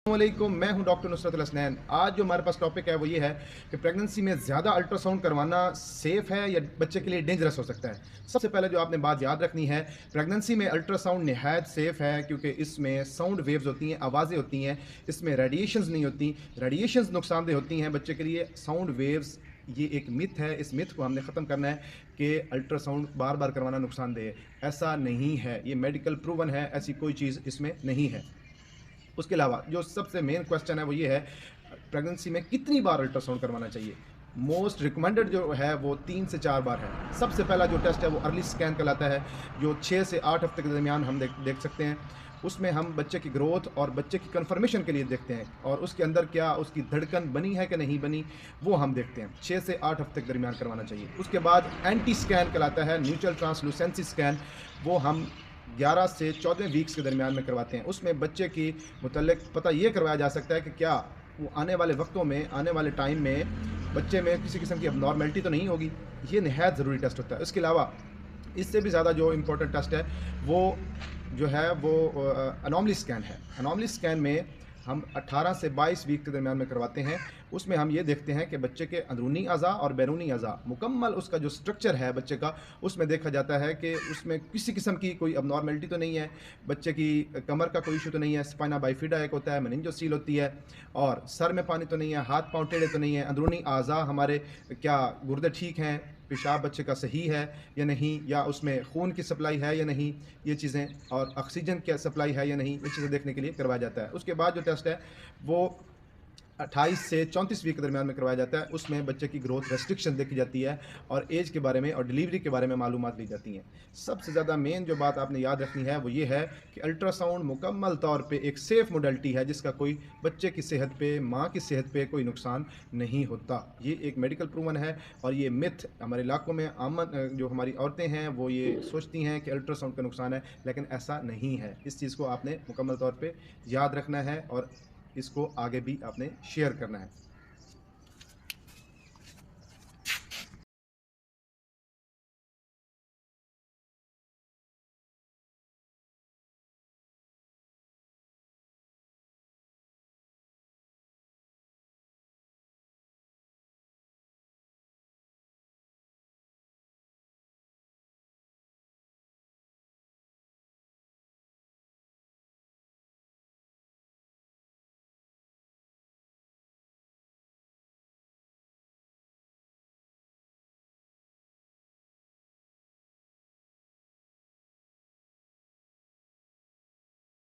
वालेकुम, मैं हूं डॉक्टर नुसरत हसनैन। आज जो हमारे पास टॉपिक है वो ये है कि प्रेगनेंसी में ज़्यादा अल्ट्रासाउंड करवाना सेफ़ है या बच्चे के लिए डेंजरस हो सकता है। सबसे पहले जो आपने बात याद रखनी है, प्रेगनेंसी में अल्ट्रासाउंड निहायत सेफ़ है क्योंकि इसमें साउंड वेव्स होती हैं, आवाज़ें होती हैं, इसमें रेडिएशंस नहीं होती। रेडिएशंस नुकसानदेह होती हैं बच्चे के लिए, साउंड वेव्स ये एक मिथ है। इस मिथ को हमने ख़त्म करना है कि अल्ट्रासाउंड बार-बार करवाना नुकसानदेह है। ऐसा नहीं है, ये मेडिकल प्रूवन है, ऐसी कोई चीज़ इसमें नहीं है। उसके अलावा जो सबसे मेन क्वेश्चन है वो ये है, प्रेगनेंसी में कितनी बार अल्ट्रासाउंड करवाना चाहिए? मोस्ट रिकमेंडेड जो है वो 3 से 4 बार है। सबसे पहला जो टेस्ट है वो अर्ली स्कैन कहलाता है, जो 6 से 8 हफ्ते के दरमियान हम देख सकते हैं। उसमें हम बच्चे की ग्रोथ और बच्चे की कन्फर्मेशन के लिए देखते हैं और उसके अंदर क्या उसकी धड़कन बनी है कि नहीं बनी, वो हम देखते हैं। 6 से 8 हफ्ते के दरमियान करवाना चाहिए। उसके बाद एंटी स्कैन कहलाता है, न्यूट्रल ट्रांसलूसेंसी स्कैन, वो हम 11 से 14 वीक्स के दरमियान में करवाते हैं। उसमें बच्चे की मुतल्लिक पता ये करवाया जा सकता है कि क्या वो आने वाले वक्तों में, आने वाले टाइम में बच्चे में किसी किस्म की अबनॉर्मेलिटी तो नहीं होगी। ये निहायत ज़रूरी टेस्ट होता है। इसके अलावा इससे भी ज़्यादा जो इम्पोर्टेंट टेस्ट है वो जो है वो अनोमली स्कैन है। अनोमली स्कैन में हम 18 से 22 वीक के दरमियान में करवाते हैं। उसमें हम ये देखते हैं कि बच्चे के अंदरूनी अज़ा और बैरूनी अज़ा मुकम्मल उसका जो स्ट्रक्चर है बच्चे का, उसमें देखा जाता है कि उसमें किसी किस्म की कोई अबनॉर्मेलिटी तो नहीं है, बच्चे की कमर का कोई इशू तो नहीं है, स्पाइना बाइफिडा एक होता है, मेनिंजोसील होती है, और सर में पानी तो नहीं है, हाथ पाँव टेढ़े तो नहीं है, अंदरूनी अज़ा हमारे क्या गुर्दे ठीक हैं, पेशाब बच्चे का सही है या नहीं, या उसमें खून की सप्लाई है या नहीं, ये चीज़ें, और ऑक्सीजन की सप्लाई है या नहीं, ये चीज़ें देखने के लिए करवाया जाता है। उसके बाद जो टेस्ट है वो 28 से 34 वीक के दरमियान में करवाया जाता है। उसमें बच्चे की ग्रोथ रेस्ट्रिक्शन देखी जाती है और एज के बारे में और डिलीवरी के बारे में मालूमात ली जाती हैं। सबसे ज़्यादा मेन जो बात आपने याद रखनी है वो ये है कि अल्ट्रासाउंड मुकम्मल तौर पे एक सेफ़ मोडेलिटी है जिसका कोई बच्चे की सेहत पे, माँ की सेहत पे कोई नुकसान नहीं होता। ये एक मेडिकल प्रूवन है और ये मिथ हमारे इलाकों में आमन जो हमारी औरतें हैं वो ये सोचती हैं कि अल्ट्रासाउंड का नुकसान है, लेकिन ऐसा नहीं है। इस चीज़ को आपने मुकम्मल तौर पे याद रखना है और इसको आगे भी आपने शेयर करना है।